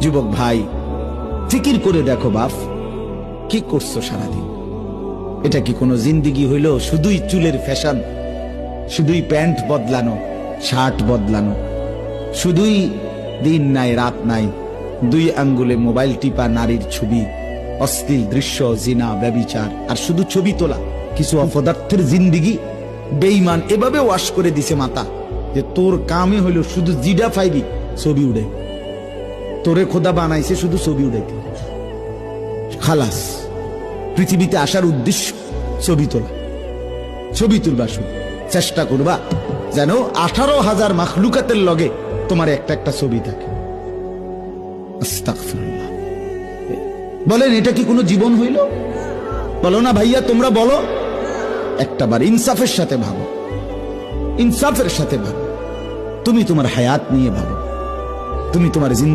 যুবক ভাই, ফিকির করে দেখো বাপ, কি করছো সারাদিন? এটা কি কোনো জিন্দিগি হইল? শুধুই চুলের ফ্যাশন, শুধুই প্যান্ট বদলানো, শার্ট বদলানো, শুধুই দিন নাই রাত নাই, 2 আঙ্গুলে মোবাইল টিপা, নারীর ছবি, অশ্লীল দৃশ্য, জিনা, ব্যভিচার, আর শুধু ছবি তোলা। কিছু অপদার্থের জিন্দিগি বেঈমান এভাবে ওয়াশ করে দিছে মাথা যে তোর কামে হইল শুধু জিডা ফাইবি ছবি উড়ে। তোরে খোদা বানাইছে শুধু ছবি উড়াইতে। খালাস, পৃথিবীতে আসার উদ্দেশ্য ছবি তোলা, ছবি তুলবা। শুধু চেষ্টা করবা যেন 18,000 মাখলুকাতের লগে তোমার একটা একটা ছবি থাকে। আস্তাগফিরুল্লাহ। বলেন এটা কি কোনো জীবন হইল? বলো না ভাইয়া, তোমরা বলো। একটাবার ইনসাফের সাথে ভাবো, ইনসাফের সাথে ভাবো। তুমি তোমার হায়াত নিয়ে ভাবো, তুমি তোমার জিন্দেগি